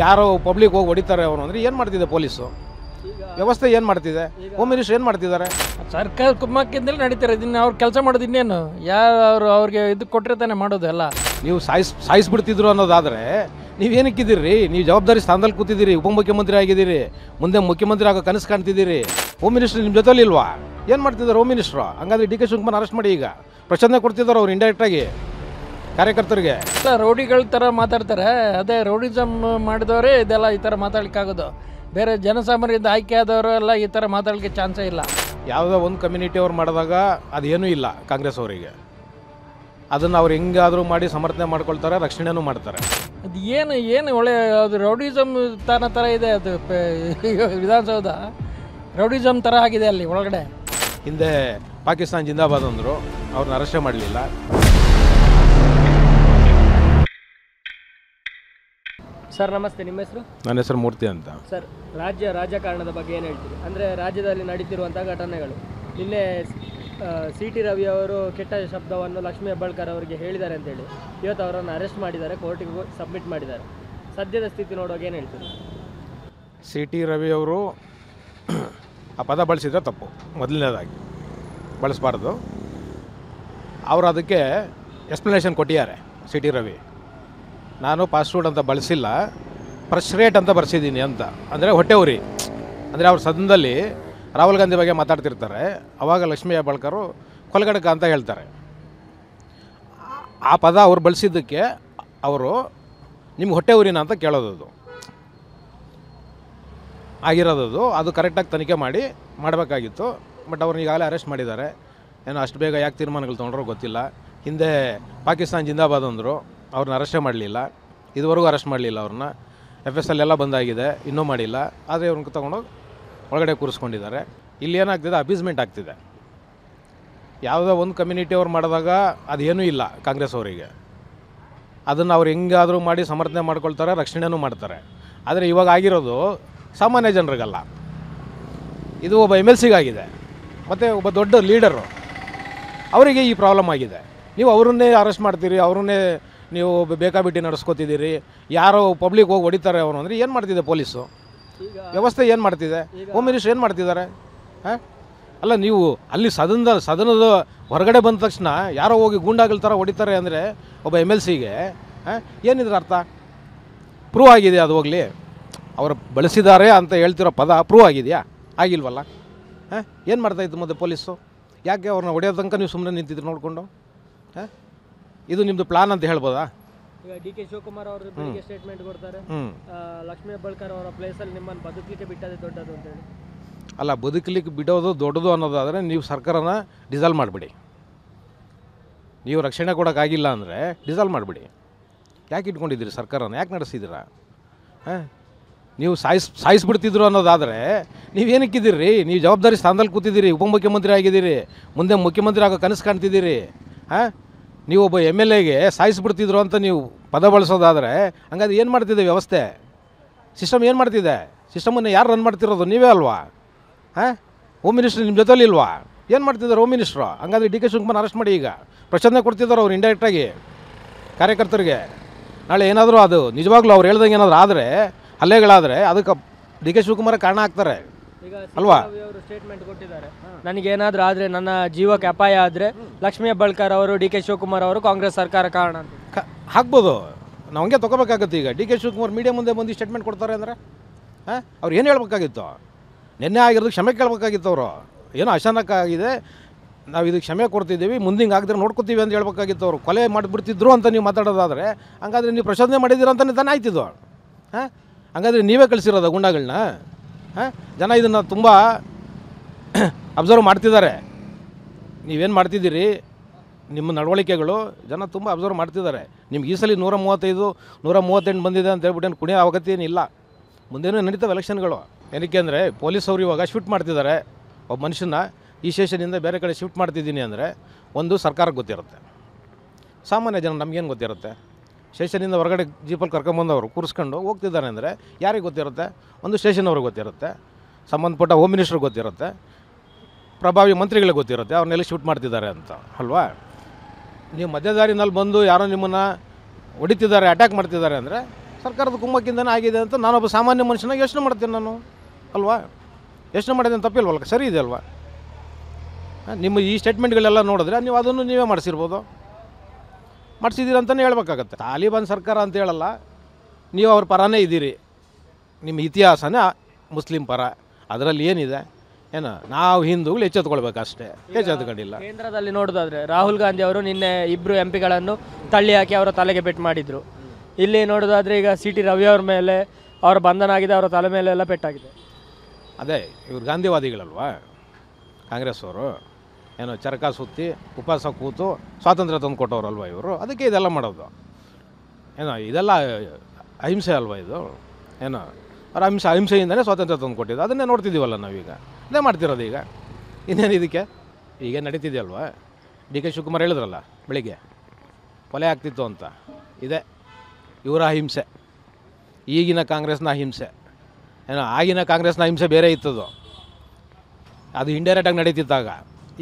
ಯಾರೋ ಪಬ್ಲಿಕ್ ಹೋಗಿ ಹೊಡಿತಾರೆ ಅವರು ಅಂದರೆ ಏನು ಮಾಡ್ತಿದೆ ಪೊಲೀಸು ವ್ಯವಸ್ಥೆ ಏನು ಮಾಡ್ತಿದೆ? ಹೋಮ್ ಮಿನಿಸ್ಟರ್ ಏನು ಮಾಡ್ತಿದ್ದಾರೆ? ಸರ್ಕಾರ ಕುಮ್ಮಕ್ಕಿಂದಲೇ ನಡೀತಾರೆ. ಇದನ್ನ ಅವ್ರು ಕೆಲಸ ಮಾಡೋದು ಇನ್ನೇನು? ಯಾರು ಅವ್ರಿಗೆ ಇದು ಕೊಟ್ಟರೆ ತಾನೇ ಮಾಡೋದು ಎಲ್ಲ. ನೀವು ಸಾಯಿಸ್ಬಿಡ್ತಿದ್ರು ಅನ್ನೋದಾದರೆ ನೀವೇನಕ್ಕಿದ್ದೀರಿ? ನೀವು ಜವಾಬ್ದಾರಿ ಸ್ಥಾನದಲ್ಲಿ ಕೂತಿದ್ದೀರಿ, ಉಪಮುಖ್ಯಮಂತ್ರಿ ಆಗಿದ್ದೀರಿ, ಮುಂದೆ ಮುಖ್ಯಮಂತ್ರಿ ಆಗೋ ಕನಸು ಕಾಣ್ತಿದ್ದೀರಿ. ಹೋಮ್ ಮಿನಿಸ್ಟರ್ ನಿಮ್ಮ ಜೊತೆಲಿ ಇಲ್ವಾ? ಏನು ಮಾಡ್ತಿದ್ದಾರೆ ಹೋಮ್ ಮಿನಿಸ್ಟ್ರು? ಹಂಗಾದ್ರೆ ಡಿ ಕೆ ಶಿವಕುಮಾರ್ ಅರೆಸ್ಟ್ ಮಾಡಿ ಈಗ ಪ್ರಶ್ನೆ ಕೊಡ್ತಿದ್ದಾರೆ ಅವ್ರು ಇಂಡೈರೆಕ್ಟಾಗಿ ಕಾರ್ಯಕರ್ತರಿಗೆ. ರೌಡಿಗಳ ಥರ ಮಾತಾಡ್ತಾರೆ. ಅದೇ ರೌಡಿಸಮ್ ಮಾಡಿದವರೇ ಇದೆಲ್ಲ ಈ ಥರ ಮಾತಾಡ್ಲಿಕ್ಕಾಗೋದು. ಬೇರೆ ಜನಸಾಮಾನ್ಯರಿಂದ ಆಯ್ಕೆ ಆದವರು ಎಲ್ಲ ಈ ಥರ ಮಾತಾಡಲಿಕ್ಕೆ ಚಾನ್ಸೇ ಇಲ್ಲ. ಯಾವುದೋ ಒಂದು ಕಮ್ಯುನಿಟಿ ಅವ್ರು ಮಾಡಿದಾಗ ಅದೇನೂ ಇಲ್ಲ ಕಾಂಗ್ರೆಸ್ ಅವರಿಗೆ. ಅದನ್ನು ಅವ್ರು ಹೆಂಗಾದರೂ ಮಾಡಿ ಸಮರ್ಥನೆ ಮಾಡ್ಕೊಳ್ತಾರೆ, ರಕ್ಷಣೆನೂ ಮಾಡ್ತಾರೆ. ಅದು ಏನು ಒಳ್ಳೆ ಅದು ರೌಡಿಸಮ್ ಥರ ಇದೆ. ಅದು ವಿಧಾನಸೌಧ ರೌಡಿಸಮ್ ಥರ ಆಗಿದೆ ಅಲ್ಲಿ ಒಳಗಡೆ. ಹಿಂದೆ ಪಾಕಿಸ್ತಾನ ಜಿಂದಾಬಾದ್ ಅಂದರು, ಅವ್ರನ್ನ ಅರೆಸ್ಟೇ ಮಾಡಲಿಲ್ಲ. ಸರ್ ನಮಸ್ತೆ, ನಿಮ್ಮ ಹೆಸರು? ನನ್ನ ಹೆಸರು ಮೂರ್ತಿ ಅಂತ. ಸರ್, ರಾಜಕಾರಣದ ಬಗ್ಗೆ ಏನು ಹೇಳ್ತೀರಿ? ಅಂದರೆ ರಾಜ್ಯದಲ್ಲಿ ನಡೀತಿರುವಂಥ ಘಟನೆಗಳು. ನಿನ್ನೆ CT ರವಿ ಅವರು ಕೆಟ್ಟ ಶಬ್ದವನ್ನು ಲಕ್ಷ್ಮೀ ಹೆಬ್ಬಾಳ್ಕರ್ ಅವರಿಗೆ ಹೇಳಿದ್ದಾರೆ ಅಂತೇಳಿ ಇವತ್ತು ಅವರನ್ನು ಅರೆಸ್ಟ್ ಮಾಡಿದ್ದಾರೆ, ಕೋರ್ಟಿಗೆ ಸಬ್ಮಿಟ್ ಮಾಡಿದ್ದಾರೆ. ಸದ್ಯದ ಸ್ಥಿತಿ ನೋಡುವಾಗ ಏನು ಹೇಳ್ತೀರಿ? CT ರವಿ ಅವರು ಆ ಪದ ಬಳಸಿದ್ರೆ ತಪ್ಪು, ಮೊದಲನೇದಾಗಿ ಬಳಸಬಾರ್ದು. ಅವರು ಅದಕ್ಕೆ ಎಕ್ಸ್ಪ್ಲನೇಷನ್ ಕೊಟ್ಟಿದ್ದಾರೆ. CT ರವಿ, ನಾನು ಪಾಸ್ವರ್ಡ್ ಅಂತ ಬಳಸಿಲ್ಲ, ಫ್ರಸ್ಟ್ರೇಟ್ ಅಂತ ಬರ್ಸಿದ್ದೀನಿ ಅಂತ. ಅಂದರೆ ಹೊಟ್ಟೆ ಉರಿ. ಅಂದರೆ ಅವ್ರ ಸದನದಲ್ಲಿ ರಾಹುಲ್ ಗಾಂಧಿ ಬಗ್ಗೆ ಮಾತಾಡ್ತಿರ್ತಾರೆ, ಆವಾಗ ಲಕ್ಷ್ಮೀ ಹೆಬ್ಬಾಳ್ಕರು ಕೊಲ್ಗಡಕ ಅಂತ ಹೇಳ್ತಾರೆ. ಆ ಪದ ಅವ್ರು ಬಳಸಿದ್ದಕ್ಕೆ ಅವರು ನಿಮ್ಗೆ ಹೊಟ್ಟೆ ಉರಿನ ಅಂತ ಕೇಳೋದು ಆಗಿರೋದು. ಅದು ಕರೆಕ್ಟಾಗಿ ತನಿಖೆ ಮಾಡಬೇಕಾಗಿತ್ತು. ಬಟ್ ಅವ್ರನ್ನ ಈಗಾಗಲೇ ಅರೆಸ್ಟ್ ಮಾಡಿದ್ದಾರೆ. ಏನೋ ಅಷ್ಟು ಬೇಗ ಯಾಕೆ ತೀರ್ಮಾನಗಳು ತೊಗೊಂಡ್ರೋ ಗೊತ್ತಿಲ್ಲ. ಹಿಂದೆ ಪಾಕಿಸ್ತಾನ ಜಿಂದಾಬಾದ್ ಅಂದರು, ಅವ್ರನ್ನ ಅರೆಸ್ಟೇ ಮಾಡಲಿಲ್ಲ. ಇದುವರೆಗೂ ಅರೆಸ್ಟ್ ಮಾಡಲಿಲ್ಲ ಅವ್ರನ್ನ. FSL ಎಲ್ಲ ಬಂದಾಗಿದೆ, ಇನ್ನೂ ಮಾಡಿಲ್ಲ. ಆದರೆ ಅವ್ರನ್ನ ತೊಗೊಂಡೋಗಿ ಒಳಗಡೆ ಕೂರಿಸ್ಕೊಂಡಿದ್ದಾರೆ. ಇಲ್ಲಿ ಏನಾಗ್ತಿದೆ, ಅಬ್ಯೂಸ್ಮೆಂಟ್ ಆಗ್ತಿದೆ. ಯಾವುದೋ ಒಂದು ಕಮ್ಯುನಿಟಿ ಅವ್ರು ಮಾಡಿದಾಗ ಅದೇನೂ ಇಲ್ಲ ಕಾಂಗ್ರೆಸ್ ಅವರಿಗೆ. ಅದನ್ನು ಅವ್ರು ಹೆಂಗಾದರೂ ಮಾಡಿ ಸಮರ್ಥನೆ ಮಾಡ್ಕೊಳ್ತಾರೆ, ರಕ್ಷಣೆನೂ ಮಾಡ್ತಾರೆ. ಆದರೆ ಇವಾಗ ಆಗಿರೋದು ಸಾಮಾನ್ಯ ಜನರಿಗಲ್ಲ, ಇದು ಒಬ್ಬ MLC ಗಾಗಿದೆ, ಮತ್ತು ಒಬ್ಬ ದೊಡ್ಡ ಲೀಡರು, ಅವರಿಗೆ ಈ ಪ್ರಾಬ್ಲಮ್ ಆಗಿದೆ. ನೀವು ಅವರನ್ನೇ ಅರೆಸ್ಟ್ ಮಾಡ್ತೀರಿ, ಅವರನ್ನೇ ನೀವು ಬೇಕಾಬಿಟ್ಟಿ ನಡೆಸ್ಕೊತಿದ್ದೀರಿ. ಯಾರೋ ಪಬ್ಲಿಕ್ ಹೋಗಿ ಹೊಡಿತಾರೆ ಅವರು ಅಂದರೆ ಏನು ಮಾಡ್ತಿದೆ ಪೊಲೀಸು ವ್ಯವಸ್ಥೆ? ಏನು ಮಾಡ್ತಿದೆ? ಹೋಮ್ ಮಿನಿಸ್ಟರ್ ಏನು ಮಾಡ್ತಿದ್ದಾರೆ? ಹಾಂ, ಅಲ್ಲ, ನೀವು ಅಲ್ಲಿ ಸದನದ ಹೊರಗಡೆ ಬಂದ ತಕ್ಷಣ ಯಾರೋ ಹೋಗಿ ಗೂಂಡಾಗಳ ಥರ ಹೊಡಿತಾರೆ ಅಂದರೆ ಒಬ್ಬ MLCಗೆ ಏನಿದ್ರ ಅರ್ಥ? ಪ್ರೂವ್ ಆಗಿದೆ, ಅದು ಹೋಗಲಿ. ಅವರು ಬಳಸಿದ್ದಾರೆ ಅಂತ ಹೇಳ್ತಿರೋ ಪದ ಪ್ರೂವ್ ಆಗಿದೆಯಾ? ಆಗಿಲ್ವಲ್ಲ. ಹಾಂ, ಏನು ಮಾಡ್ತಾಯಿತ್ತು ಮತ್ತೆ ಪೊಲೀಸು? ಯಾಕೆ ಅವ್ರನ್ನ ಹೊಡೆಯೋ ತನಕ ನೀವು ಸುಮ್ಮನೆ ನಿಂತಿದ್ರು ನೋಡಿಕೊಂಡು? ಹಾಂ, ಇದು ನಿಮ್ಮದು ಪ್ಲಾನ್ ಅಂತ ಹೇಳ್ಬೋದಾ? ಈಗ DK ಶಿವಕುಮಾರ್ ಅವರು ಬೆಳಿಗ್ಗೆ ಸ್ಟೇಟ್ಮೆಂಟ್ ಕೊಡ್ತಾರೆ, ಲಕ್ಷ್ಮೀ ಹೆಬ್ಬಾಳ್ಕರ್ ಅವರ ಪ್ಲೇಸಲ್ಲಿ ನಿಮ್ಮನ್ನು ಬದುಕಲಿಕ್ಕೆ ಬಿಟ್ಟದೆ ದೊಡ್ಡದು ಅಂತೇಳಿ. ಅಲ್ಲ, ಬದುಕಲಿಕ್ಕೆ ಬಿಡೋದು ದೊಡ್ಡದು ಅನ್ನೋದಾದರೆ ನೀವು ಸರ್ಕಾರನ ಡಿಸಾಲ್ವ್ ಮಾಡಿಬಿಡಿ. ನೀವು ರಕ್ಷಣೆ ಕೊಡೋಕ್ಕಾಗಿಲ್ಲ ಅಂದರೆ ಡಿಸಾಲ್ವ್ ಮಾಡಿಬಿಡಿ. ಯಾಕೆ ಇಟ್ಕೊಂಡಿದ್ದೀರಿ ಸರ್ಕಾರನ? ಯಾಕೆ ನಡೆಸಿದ್ದೀರಾ? ಹಾಂ, ನೀವು ಸಾಯಿಸ್ಬಿಡ್ತಿದ್ರು ಅನ್ನೋದಾದರೆ ನೀವೇನಕ್ಕಿದ್ದೀರಿ? ನೀವು ಜವಾಬ್ದಾರಿ ಸ್ಥಾನದಲ್ಲಿ ಕೂತಿದ್ದೀರಿ, ಉಪಮುಖ್ಯಮಂತ್ರಿ ಆಗಿದ್ದೀರಿ, ಮುಂದೆ ಮುಖ್ಯಮಂತ್ರಿ ಆಗೋ ಕನಸು ಕಾಣ್ತಿದ್ದೀರಿ. ಹಾಂ, ನೀವು ಒಬ್ಬ MLAಗೆ ಸಾಯಿಸ್ಬಿಡ್ತಿದ್ರು ಅಂತ ನೀವು ಪದ ಬಳಸೋದಾದರೆ ಹಂಗಾದ್ರೆ ಏನು ಮಾಡ್ತಿದೆ ವ್ಯವಸ್ಥೆ? ಸಿಸ್ಟಮ್ ಏನು ಮಾಡ್ತಿದೆ? ಸಿಸ್ಟಮನ್ನು ಯಾರು ರನ್ ಮಾಡ್ತಿರೋದು? ನೀವೇ ಅಲ್ವಾ? ಹಾಂ, ಹೋಮ್ ಮಿನಿಸ್ಟ್ರ್ ನಿಮ್ಮ ಜೊತೆಲಿ ಇಲ್ವಾ? ಏನು ಮಾಡ್ತಿದ್ದಾರೆ ಹೋಮ್ ಮಿನಿಸ್ಟ್ರು? ಹಂಗಾದ್ರೆ ಡಿ ಕೆ ಶಿವಕುಮಾರ್ ಅರೆಸ್ಟ್ ಮಾಡಿ ಈಗ ಪ್ರಶ್ನೆ ಕೊಡ್ತಿದ್ದಾರೆ ಅವ್ರು ಇಂಡೈರೆಕ್ಟಾಗಿ ಕಾರ್ಯಕರ್ತರಿಗೆ. ನಾಳೆ ಏನಾದರೂ ಅದು ನಿಜವಾಗ್ಲೂ ಅವ್ರು ಹೇಳ್ದಂಗೆ ಏನಾದರೂ ಆದರೆ, ಹಲ್ಲೆಗಳಾದರೆ, ಅದಕ್ಕೆ ಡಿ ಕೆ ಶಿವಕುಮಾರ್ ಕಾರಣ ಆಗ್ತಾರೆ ಅಲ್ವಾ? ಅವರು ಸ್ಟೇಟ್ಮೆಂಟ್ ಕೊಟ್ಟಿದ್ದಾರೆ, ನನಗೇನಾದರೂ ಆದರೆ, ನನ್ನ ಜೀವಕ್ಕೆ ಅಪಾಯ ಆದರೆ ಲಕ್ಷ್ಮೀ ಹೆಬ್ಬಾಳ್ಕರ್ ಅವರು, DK ಶಿವಕುಮಾರ್ ಅವರು, ಕಾಂಗ್ರೆಸ್ ಸರ್ಕಾರ ಕಾರಣ ಅಂತ ಹಾಕ್ಬೋದು. ನಾವು ಹಂಗೆ ತೊಗೋಬೇಕಾಗತ್ತೆ. ಈಗ ಡಿ ಕೆ ಶಿವಕುಮಾರ್ ಮೀಡಿಯಾ ಮುಂದೆ ಬಂದು ಸ್ಟೇಟ್ಮೆಂಟ್ ಕೊಡ್ತಾರೆ ಅಂದರೆ ಹಾಂ, ಅವ್ರು ಏನು ಹೇಳ್ಬೇಕಾಗಿತ್ತು? ನಿನ್ನೆ ಆಗಿರೋದಕ್ಕೆ ಕ್ಷಮೆ ಕೇಳಬೇಕಾಗಿತ್ತು. ಅವರು ಏನೋ ಅಚಾನಕ್ ಆಗಿದೆ, ನಾವು ಇದಕ್ಕೆ ಕ್ಷಮೆ ಕೊಡ್ತಿದ್ದೀವಿ, ಮುಂದಿಂಗೆ ಆಗಿದ್ರೆ ನೋಡ್ಕೊತೀವಿ ಅಂತ ಹೇಳ್ಬೇಕಾಗಿತ್ತು. ಅವರು ಕೊಲೆ ಮಾಡಿಬಿಡ್ತಿದ್ರು ಅಂತ ನೀವು ಮಾತಾಡೋದಾದರೆ ಹಂಗಾದ್ರೆ ನೀವು ಪ್ರಚೋದನೆ ಮಾಡಿದ್ದೀರ ಅಂತಲೇ ತಾನೇ ಆಯ್ತಿದ್ದು. ಹಾಂ, ಹಂಗಾದ್ರೆ ನೀವೇ ಕಳಿಸಿರೋದ ಗುಂಡಾಗಳನ್ನ? ಹಾಂ, ಜನ ಇದನ್ನು ತುಂಬ ಅಬ್ಸರ್ವ್ ಮಾಡ್ತಿದ್ದಾರೆ. ನೀವೇನು ಮಾಡ್ತಿದ್ದೀರಿ, ನಿಮ್ಮ ನಡವಳಿಕೆಗಳು ಜನ ತುಂಬ ಅಬ್ಸರ್ವ್ ಮಾಡ್ತಿದ್ದಾರೆ. ನಿಮ್ಗೆ ಈ ಸಲ 135, 138 ಬಂದಿದೆ ಅಂತ ಹೇಳ್ಬಿಟ್ಟು ಏನು ಕುಣಿಯೋ ಅಗತ್ಯ ಏನಿಲ್ಲ. ಮುಂದೇನೂ ನಡೀತಾವೆ ಎಲೆಕ್ಷನ್ಗಳು. ಏನಕ್ಕೆ ಅಂದರೆ ಪೊಲೀಸವರು ಇವಾಗ ಶಿಫ್ಟ್ ಮಾಡ್ತಿದ್ದಾರೆ ಒಬ್ಬ ಮನುಷ್ಯನ. ಈ ಸ್ಟೇಷನಿಂದ ಬೇರೆ ಕಡೆ ಶಿಫ್ಟ್ ಮಾಡ್ತಿದ್ದೀನಿ ಅಂದರೆ ಒಂದು ಸರ್ಕಾರಕ್ಕೆ ಗೊತ್ತಿರುತ್ತೆ, ಸಾಮಾನ್ಯ ಜನ ನಮಗೇನು ಗೊತ್ತಿರುತ್ತೆ? ಸ್ಟೇಷನಿಂದ ಹೊರಗಡೆ ಜೀಪಲ್ಲಿ ಕರ್ಕೊಂಬಂದವರು ಕೂರಿಸ್ಕೊಂಡು ಹೋಗ್ತಿದ್ದಾರೆ ಅಂದರೆ ಯಾರಿಗೆ ಗೊತ್ತಿರುತ್ತೆ? ಒಂದು ಸ್ಟೇಷನ್ ಅವ್ರಿಗೆ ಗೊತ್ತಿರುತ್ತೆ, ಸಂಬಂಧಪಟ್ಟ ಹೋಮ್ ಮಿನಿಸ್ಟ್ರಿಗೆ ಗೊತ್ತಿರುತ್ತೆ, ಪ್ರಭಾವಿ ಮಂತ್ರಿಗಳಿಗೆ ಗೊತ್ತಿರುತ್ತೆ ಅವ್ರನ್ನೆಲ್ಲ ಶೂಟ್ ಮಾಡ್ತಿದ್ದಾರೆ ಅಂತ ಅಲ್ವಾ? ನೀವು ಮಧ್ಯದಾರಿನಲ್ಲಿ ಬಂದು ಯಾರೋ ನಿಮ್ಮನ್ನು ಹೊಡಿತಿದ್ದಾರೆ, ಅಟ್ಯಾಕ್ ಮಾಡ್ತಿದ್ದಾರೆ ಅಂದರೆ ಸರ್ಕಾರದ ಕುಮ್ಮಕ್ಕಿಂದನೇ ಆಗಿದೆ ಅಂತ ನಾನೊಬ್ಬ ಸಾಮಾನ್ಯ ಮನುಷ್ಯನಾಗಿ ಯೋಚನೆ ಮಾಡ್ತೀನಿ ನಾನು, ಅಲ್ವಾ? ಯೋಚನೆ ಮಾಡಿದ್ದೇನೆ ತಪ್ಪಿಲ್ವಲ್ಲ, ಸರಿ ಇದೆ ಅಲ್ವಾ? ನಿಮ್ಮ ಈ ಸ್ಟೇಟ್ಮೆಂಟ್ಗಳೆಲ್ಲ ನೋಡಿದ್ರೆ ನೀವು ಅದನ್ನು ನೀವೇ ಮಾಡಿಸಿರ್ಬೋದು, ಮಾಡಿಸಿದ್ದೀರಿ ಅಂತಲೇ ಹೇಳ್ಬೇಕಾಗತ್ತೆ. ತಾಲಿಬಾನ್ ಸರ್ಕಾರ ಅಂತ ಹೇಳಲ್ಲ, ನೀವು ಅವ್ರ ಪರನೇ ಇದ್ದೀರಿ, ನಿಮ್ಮ ಇತಿಹಾಸನೇ ಮುಸ್ಲಿಂ ಪರ, ಅದರಲ್ಲಿ ಏನಿದೆ? ಏನು ನಾವು ಹಿಂದೂಗಳು ಎಚ್ಚೆತ್ಕೊಳ್ಬೇಕು ಅಷ್ಟೇ, ಎಚ್ಚೆತ್ಕೊಂಡಿಲ್ಲ. ಕೇಂದ್ರದಲ್ಲಿ ನೋಡೋದಾದ್ರೆ ರಾಹುಲ್ ಗಾಂಧಿ ಅವರು ನಿನ್ನೆ ಇಬ್ಬರು ಎಂ ಪಿಗಳನ್ನು ತಳ್ಳಿ ಹಾಕಿ ಅವರ ತಲೆಗೆ ಪೆಟ್ಟು ಮಾಡಿದರು. ಇಲ್ಲಿ ನೋಡೋದಾದ್ರೆ ಈಗ ಸಿ ಟಿ ರವಿ ಅವ್ರ ಮೇಲೆ ಅವರ ಬಂಧನ ಆಗಿದೆ, ಅವರ ತಲೆ ಮೇಲೆಲ್ಲ ಪೆಟ್ಟಾಗಿದೆ. ಅದೇ ಇವ್ರು ಗಾಂಧಿವಾದಿಗಳಲ್ವಾ ಕಾಂಗ್ರೆಸ್ ಅವರು, ಏನೋ ಚರಕ ಸುತ್ತಿ ಉಪವಾಸ ಕೂತು ಸ್ವಾತಂತ್ರ್ಯ ತಂದು ಕೊಟ್ಟವ್ರಲ್ವ ಇವರು, ಅದಕ್ಕೆ ಇದೆಲ್ಲ ಮಾಡೋದು. ಏನೋ ಇದೆಲ್ಲ ಅಹಿಂಸೆ ಅಲ್ವಾ ಇದು? ಏನೋ ಅವ್ರ ಅಹಿಂಸೆಯಿಂದನೇ ಸ್ವಾತಂತ್ರ್ಯ ತಂದು ಕೊಟ್ಟಿದ್ದು, ಅದನ್ನೇ ನೋಡ್ತಿದ್ದೀವಲ್ಲ ನಾವೀಗ, ಅದೇ ಮಾಡ್ತಿರೋದು ಈಗ. ಇನ್ನೇನು ಇದಕ್ಕೆ ಈಗ ನಡೀತಿದೆಯಲ್ವಾ? ಡಿ ಕೆ ಶಿವಕುಮಾರ್ ಹೇಳಿದ್ರಲ್ಲ ಬೆಳಿಗ್ಗೆ ಕೊಲೆ ಆಗ್ತಿತ್ತು ಅಂತ, ಇದೆ ಇವರ ಅಹಿಂಸೆ, ಈಗಿನ ಕಾಂಗ್ರೆಸ್ನ ಅಹಿಂಸೆ. ಏನೋ ಆಗಿನ ಕಾಂಗ್ರೆಸ್ನ ಅಹಿಂಸೆ ಬೇರೆ ಇತ್ತದು, ಅದು ಇಂಡೈರೆಕ್ಟಾಗಿ ನಡೀತಿತ್ತಾಗ,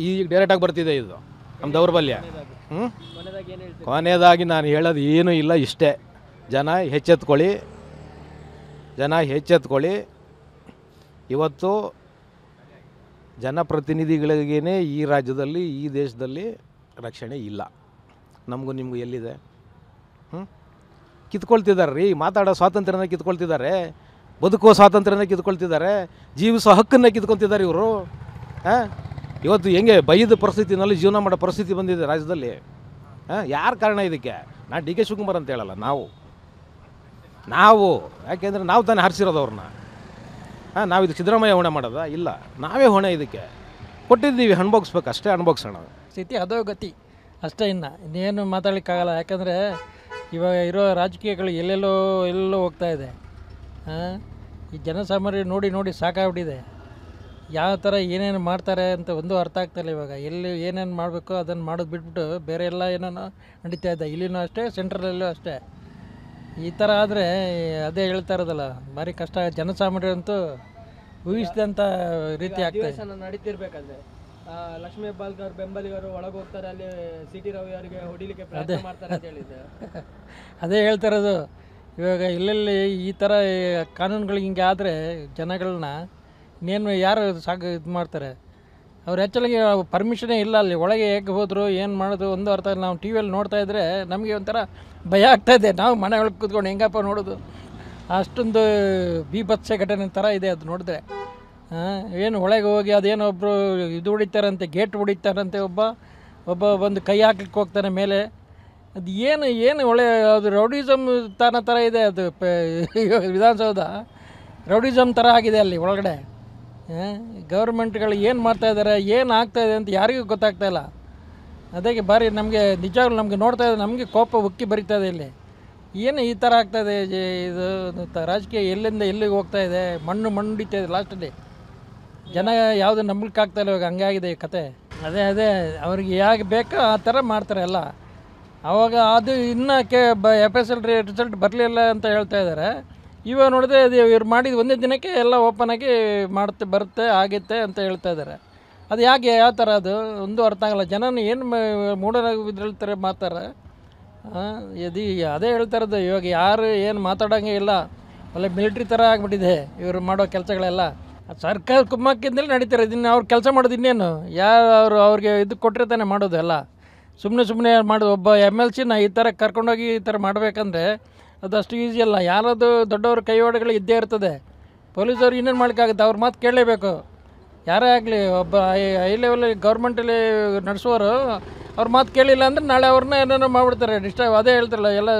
ಈಗ ಡೈರೆಕ್ಟಾಗಿ ಬರ್ತಿದೆ ಇದು ನಮ್ಮ ದೌರ್ಬಲ್ಯ. ಕೊನೆಯದಾಗಿ ನಾನು ಹೇಳೋದು ಏನೂ ಇಲ್ಲ, ಇಷ್ಟೇ, ಜನ ಎಚ್ಚೆತ್ಕೊಳ್ಳಿ. ಇವತ್ತು ಜನಪ್ರತಿನಿಧಿಗಳಿಗೇ ಈ ರಾಜ್ಯದಲ್ಲಿ, ಈ ದೇಶದಲ್ಲಿ ರಕ್ಷಣೆ ಇಲ್ಲ. ನಮಗೂ ನಿಮಗೂ ಎಲ್ಲಿದೆ? ಕಿತ್ಕೊಳ್ತಿದ್ದಾರೆ ರೀ, ಮಾತಾಡೋ ಸ್ವಾತಂತ್ರ್ಯನ ಕಿತ್ಕೊಳ್ತಿದ್ದಾರೆ, ಬದುಕುವ ಸ್ವಾತಂತ್ರ್ಯನ ಕಿತ್ಕೊಳ್ತಿದ್ದಾರೆ, ಜೀವಿಸೋ ಹಕ್ಕನ್ನು ಕಿತ್ಕೊಳ್ತಿದ್ದಾರೆ ಇವರು. ಇವತ್ತು ಹೆಂಗೆ ಬೈದ ಪರಿಸ್ಥಿತಿನಲ್ಲಿ ಜೀವನ ಮಾಡೋ ಪರಿಸ್ಥಿತಿ ಬಂದಿದೆ ರಾಜ್ಯದಲ್ಲಿ. ಯಾರು ಕಾರಣ ಇದಕ್ಕೆ? ನಾನು ಡಿ ಕೆ ಶಿವಕುಮಾರ್ ಅಂತ ಹೇಳಲ್ಲ, ನಾವು ಯಾಕೆಂದರೆ ನಾವು ತಾನೇ ಹಾರಿಸಿರೋದು ಅವ್ರನ್ನ. ನಾವು ಇದಕ್ಕೆ ಸಿದ್ದರಾಮಯ್ಯ ಹೊಣೆ ಮಾಡೋದಾ? ಇಲ್ಲ, ನಾವೇ ಹೊಣೆ ಇದಕ್ಕೆ ಕೊಟ್ಟಿದ್ದೀವಿ, ಅನುಭವಿಸ್ಬೇಕು ಅಷ್ಟೇ, ಅನುಭವಿಸೋಣ. ಸ್ಥಿತಿ ಅದೋ ಗತಿ ಅಷ್ಟೇ, ಇನ್ನೇನು ಮಾತಾಡಲಿಕ್ಕಾಗಲ್ಲ. ಯಾಕಂದರೆ ಇವಾಗ ಇರೋ ರಾಜಕೀಯಗಳು ಎಲ್ಲೆಲ್ಲೋ ಹೋಗ್ತಾ ಇದೆ. ಈ ಜನಸಾಮಾನ್ಯರು ನೋಡಿ ಸಾಕಾಗ್ಬಿಟ್ಟಿದೆ. ಯಾವ ಥರ ಏನೇನು ಮಾಡ್ತಾರೆ ಅಂತ ಒಂದು ಅರ್ಥ ಆಗ್ತಾಯಿಲ್ಲ ಇವಾಗ. ಎಲ್ಲಿ ಏನೇನು ಮಾಡಬೇಕು ಅದನ್ನು ಮಾಡೋದು ಬಿಟ್ಬಿಟ್ಟು ಬೇರೆ ಎಲ್ಲ ಏನೇನೋ ನಡೀತಾ ಇದೆ. ಇಲ್ಲಿನೂ ಅಷ್ಟೇ, ಸೆಂಟ್ರಲ್ಲೂ ಅಷ್ಟೇ. ಈ ಥರ ಆದರೆ ಅದೇ ಹೇಳ್ತಾ ಇರೋದಲ್ಲ, ಭಾರಿ ಕಷ್ಟ. ಜನಸಾಮಾನ್ಯರಂತೂ ಊಹಿಸಿದಂಥ ರೀತಿ ಆಗ್ತದೆ. ನಡೀತಿರ್ಬೇಕಾದ್ರೆ ಲಕ್ಷ್ಮೀ ಹೆಬ್ಬಾಳ್ಕರ್ ಅವ್ರ ಬೆಂಬಲಿಗರು ಒಳಗೆ ಹೋಗ್ತಾರೆ, ಅಲ್ಲಿ ಸಿ ಟಿ ರವಿ ಅವರಿಗೆ ಹೊಡಿಲಿಕ್ಕೆ ಪ್ರಯತ್ನ ಮಾಡ್ತಾರೆ ಅಂತ ಹೇಳಿದ್ದೆ. ಅದೇ ಹೇಳ್ತಾ ಇರೋದು. ಇವಾಗ ಎಲ್ಲೆಲ್ಲಿ ಈ ಥರ ಕಾನೂನುಗಳು ಹಿಂಗೆ ಆದರೆ ಜನಗಳನ್ನ ಇನ್ನೇನು ಯಾರು ಇದು ಮಾಡ್ತಾರೆ? ಅವ್ರು ಆ್ಯಕ್ಚುಲಾಗಿ ಪರ್ಮಿಷನೇ ಇಲ್ಲ, ಅಲ್ಲಿ ಒಳಗೆ ಹೇಗೆ ಹೋದರು, ಏನು ಮಾಡೋದು ಒಂದು ಅರ್ಥ ಇಲ್ಲ. ನಾವು ಟಿ ವಿಯಲ್ಲಿ ನೋಡ್ತಾ ಇದ್ದರೆ ನಮಗೆ ಒಂಥರ ಭಯ ಆಗ್ತಾಯಿದೆ. ನಾವು ಮನೆ ಒಳಗೆ ಕೂತ್ಕೊಂಡು ಹೆಂಗಪ್ಪ ನೋಡೋದು? ಅಷ್ಟೊಂದು ಬೀಭತ್ಸ ಘಟನೆ ಥರ ಇದೆ ಅದು ನೋಡಿದ್ರೆ. ಏನು ಒಳಗೆ ಹೋಗಿ ಅದೇನೋ ಒಬ್ಬರು ಇದು ಹೊಡಿತಾರಂತೆ, ಗೇಟ್ ಹೊಡಿತಾರಂತೆ, ಒಬ್ಬ ಬಂದು ಕೈ ಹಾಕ್ಲಿಕ್ಕೆ ಹೋಗ್ತಾನೆ ಮೇಲೆ. ಅದು ಏನು ಅದು ರೌಡಿಸಮ್ ಥರ ಇದೆ ಅದು. ವಿಧಾನಸೌಧ ರೌಡಿಸಮ್ ಥರ ಆಗಿದೆ ಅಲ್ಲಿ ಒಳಗಡೆ. ಗೌರ್ಮೆಂಟ್ಗಳು ಏನು ಮಾಡ್ತಾಯಿದ್ದಾರೆ, ಏನು ಆಗ್ತಾಯಿದೆ ಅಂತ ಯಾರಿಗೂ ಗೊತ್ತಾಗ್ತಾಯಿಲ್ಲ. ಅದಕ್ಕೆ ಭಾರಿ ನಮಗೆ ನಿಜವಾಗ್ಲೂ ನಮಗೆ ನೋಡ್ತಾ ಇದ್ದರೆ ನಮಗೆ ಕೋಪ ಉಕ್ಕಿ ಬರಿತಾಯಿದೆ. ಇಲ್ಲಿ ಏನು ಈ ಥರ ಆಗ್ತಾಯಿದೆ? ಇದು ರಾಜಕೀಯ ಎಲ್ಲಿಂದ ಎಲ್ಲಿಗೆ ಹೋಗ್ತಾಯಿದೆ? ಮಣ್ಣು ಹಿಡಿತಾ ಇದೆ ಲಾಸ್ಟಲ್ಲಿ. ಜನ ಯಾವುದು ನಂಬಲಿಕ್ಕಾಗ್ತಾಯಿಲ್ಲ ಇವಾಗ, ಹಂಗಾಗಿದೆ ಈ ಕತೆ. ಅದೇ ಅವ್ರಿಗೆ ಹೇಗೆ ಬೇಕೋ ಆ ಥರ ಮಾಡ್ತಾರೆ ಎಲ್ಲ. ಆವಾಗ ಅದು ಇನ್ನೂ FSL ರಿಸಲ್ಟ್ ಬರಲಿಲ್ಲ ಅಂತ ಹೇಳ್ತಾ ಇದ್ದಾರೆ. ಇವಾಗ ನೋಡಿದ್ರೆ ಅದು ಇವ್ರು ಮಾಡಿದ ಒಂದೇ ದಿನಕ್ಕೆ ಎಲ್ಲ ಓಪನ್ ಆಗಿ ಬರುತ್ತೆ ಆಗುತ್ತೆ ಅಂತ ಹೇಳ್ತಾ ಇದ್ದಾರೆ. ಅದು ಯಾಕೆ ಯಾವ ಥರ? ಅದು ಒಂದು ಅರ್ಥ ಆಗಲ್ಲ. ಜನನ ಏನು ಮೂಢನಂಬಿಕೆ ಮಾಡ್ತಾರೆ. ಅದೇ ಹೇಳ್ತಾ ಇರೋದು. ಇವಾಗ ಯಾರು ಏನು ಮಾತಾಡೋಂಗೆ ಇಲ್ಲ, ಒಳ್ಳೆ ಮಿಲಿಟ್ರಿ ಥರ ಆಗಿಬಿಟ್ಟಿದೆ ಇವರು ಮಾಡೋ ಕೆಲಸಗಳೆಲ್ಲ. ಸರ್ಕಾರ ಕುಮ್ಮಕ್ಕಿಂದಲೇ ನಡೀತಾರೆ. ಇದನ್ನು ಅವ್ರು ಕೆಲಸ ಮಾಡೋದು ಇನ್ನೇನು? ಅವ್ರಿಗೆ ಇದು ಕೊಟ್ಟರೆ ತಾನೇ ಮಾಡೋದು ಎಲ್ಲ. ಸುಮ್ಮನೆ ಮಾಡೋದು. ಒಬ್ಬ MLC ಈ ಥರ ಕರ್ಕೊಂಡೋಗಿ ಈ ಥರ ಮಾಡಬೇಕಂದ್ರೆ ಅದು ಅಷ್ಟು ಈಸಿ ಅಲ್ಲ. ಯಾರಾದರೂ ದೊಡ್ಡವ್ರ ಕೈವಾಡಗಳು ಇದ್ದೇ ಇರ್ತದೆ. ಪೊಲೀಸವ್ರು ಇನ್ನೇನು ಮಾಡೋಕ್ಕಾಗುತ್ತೆ? ಅವ್ರ ಮಾತು ಕೇಳಲೇಬೇಕು. ಯಾರೇ ಆಗಲಿ, ಒಬ್ಬ ಹೈ ಲೆವೆಲಲ್ಲಿ ಗೌರ್ಮೆಂಟಲ್ಲಿ ನಡೆಸೋರು ಅವ್ರ ಮಾತು ಕೇಳಿಲ್ಲ ಅಂದರೆ ನಾಳೆ ಅವ್ರನ್ನ ಏನೇನೋ ಮಾಡಿಬಿಡ್ತಾರೆ, ಡಿಸ್ಟರ್ಬ್. ಅದೇ ಹೇಳ್ತಾರಲ್ಲ, ಎಲ್ಲ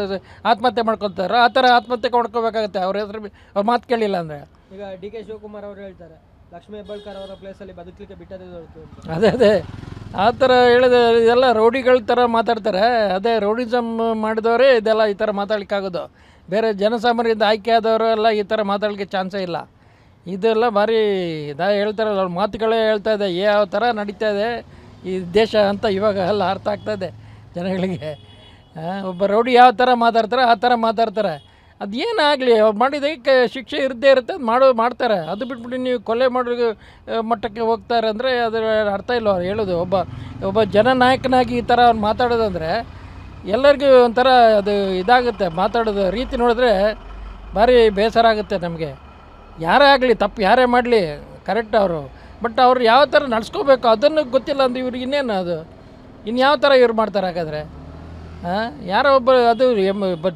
ಆತ್ಮಹತ್ಯೆ ಮಾಡ್ಕೊತಾರೆ. ಆ ಥರ ಆತ್ಮಹತ್ಯೆ ಮಾಡ್ಕೋಬೇಕಾಗತ್ತೆ ಅವ್ರ ಹೆಸರು ಅವ್ರ ಮಾತು ಕೇಳಿಲ್ಲ ಅಂದರೆ. ಈಗ ಡಿ ಕೆ ಶಿವಕುಮಾರ್ ಅವರು ಹೇಳ್ತಾರೆ, ಲಕ್ಷ್ಮೀ ಹೆಬ್ಬಾಳ್ಕರ್ ಅವರ ಪ್ಲೇಸಲ್ಲಿ ಬದುಕಲಿಕ್ಕೆ ಬಿಟ್ಟದೇ ಹೊರತು. ಅದೇ ಆ ಥರ ಹೇಳಿದೆ. ಇದೆಲ್ಲ ರೌಡಿಗಳ ಥರ ಮಾತಾಡ್ತಾರೆ. ಅದೇ ರೌಡಿಸಮ್ ಮಾಡಿದವರೇ ಇದೆಲ್ಲ ಈ ಥರ ಮಾತಾಡ್ಲಿಕ್ಕಾಗೋದು. ಬೇರೆ ಜನಸಾಮಾನ್ಯರಿಂದ ಆಯ್ಕೆ ಆದವರು ಎಲ್ಲ ಈ ಥರ ಮಾತಾಡಲಿಕ್ಕೆ ಚಾನ್ಸೇ ಇಲ್ಲ. ಇದೆಲ್ಲ ಭಾರಿ ಹೇಳ್ತಾರಲ್ಲ, ಅವ್ರ ಮಾತುಗಳೇ ಹೇಳ್ತಾ ಇದೆ ಯಾವ ಥರ ನಡೀತಾ ಇದೆ ಈ ದೇಶ ಅಂತ ಇವಾಗ ಎಲ್ಲ ಅರ್ಥ ಆಗ್ತಾಯಿದೆ ಜನಗಳಿಗೆ. ಒಬ್ಬ ರೌಡಿ ಯಾವ ಥರ ಮಾತಾಡ್ತಾರೆ ಆ ಥರ ಮಾತಾಡ್ತಾರೆ. ಅದು ಏನಾಗಲಿ, ಅವ್ರು ಮಾಡಿದ್ದಕ್ಕೆ ಶಿಕ್ಷೆ ಇರದೇ ಇರುತ್ತೆ, ಅದು ಮಾಡ್ತಾರೆ. ಅದು ಬಿಟ್ಬಿಟ್ಟು ನೀವು ಕೊಲೆ ಮಾಡೋ ಮಟ್ಟಕ್ಕೆ ಹೋಗ್ತಾರೆ ಅಂದರೆ ಅದರ ಅರ್ಥ ಇಲ್ಲ ಅವ್ರು ಹೇಳೋದು. ಒಬ್ಬ ಜನನಾಯಕನಾಗಿ ಈ ಥರ ಅವ್ರು ಮಾತಾಡೋದಂದರೆ ಎಲ್ಲರಿಗೂ ಒಂಥರ ಅದು ಇದಾಗುತ್ತೆ. ಮಾತಾಡೋದು ರೀತಿ ನೋಡಿದ್ರೆ ಭಾರಿ ಬೇಸರ ಆಗುತ್ತೆ ನಮಗೆ. ಯಾರೇ ಆಗಲಿ ತಪ್ಪು ಯಾರೇ ಮಾಡಲಿ ಕರೆಕ್ಟ್ ಅವರು, ಬಟ್ ಅವ್ರು ಯಾವ ಥರ ನಡ್ಸ್ಕೋಬೇಕು ಅದನ್ನು ಗೊತ್ತಿಲ್ಲ ಅಂದ್ರೆ ಇವ್ರಿಗೆ ಇನ್ನೇನು ಅದು ಇನ್ಯಾವ ಥರ ಇವ್ರು ಮಾಡ್ತಾರೆ ಹಾಗಾದರೆ? ಯಾರೋ ಒಬ್ಬ ಅದು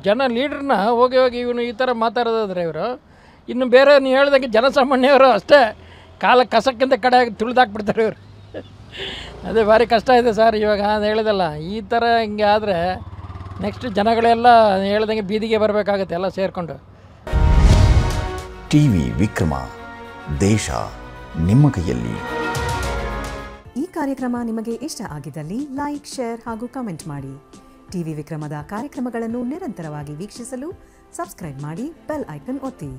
ಜನ ಲೀಡ್ರನ್ನ ಹೋಗಿ ಇವನು ಈ ಥರ ಮಾತಾಡೋದಾದ್ರೆ ಇವರು ಇನ್ನು ಬೇರೆ ನೀವು ಹೇಳ್ದಂಗೆ ಜನಸಾಮಾನ್ಯವರು ಅಷ್ಟೇ ಕಾಲ ಕಸಕ್ಕಿಂತ ಕಡೆ ತುಳಿದಾಕ್ಬಿಡ್ತಾರೆ ಇವರು. ಅದೇ ಭಾರಿ ಕಷ್ಟ ಇದೆ ಸರ್ ಇವಾಗ. ಅದು ಹೇಳಿದಲ್ಲ ಈ ಥರ ಹಿಂಗೆ ಆದರೆ ನೆಕ್ಸ್ಟ್ ಜನಗಳೆಲ್ಲ ಹೇಳ್ದಂಗೆ ಬೀದಿಗೆ ಬರಬೇಕಾಗತ್ತೆ ಎಲ್ಲ ಸೇರಿಕೊಂಡು. ಟಿವಿ ವಿಕ್ರಮ, ದೇಶ ನಿಮ್ಮ ಕೈಯಲ್ಲಿ. ಈ ಕಾರ್ಯಕ್ರಮ ನಿಮಗೆ ಇಷ್ಟ ಆಗಿದ್ದಲ್ಲಿ ಲೈಕ್, ಶೇರ್ ಹಾಗೂ ಕಮೆಂಟ್ ಮಾಡಿ. ಟಿವಿ ವಿಕ್ರಮದ ಕಾರ್ಯಕ್ರಮಗಳನ್ನು ನಿರಂತರವಾಗಿ ವೀಕ್ಷಿಸಲು ಸಬ್ಸ್ಕ್ರೈಬ್ ಮಾಡಿ, ಬೆಲ್ ಐಕನ್ ಒತ್ತಿ.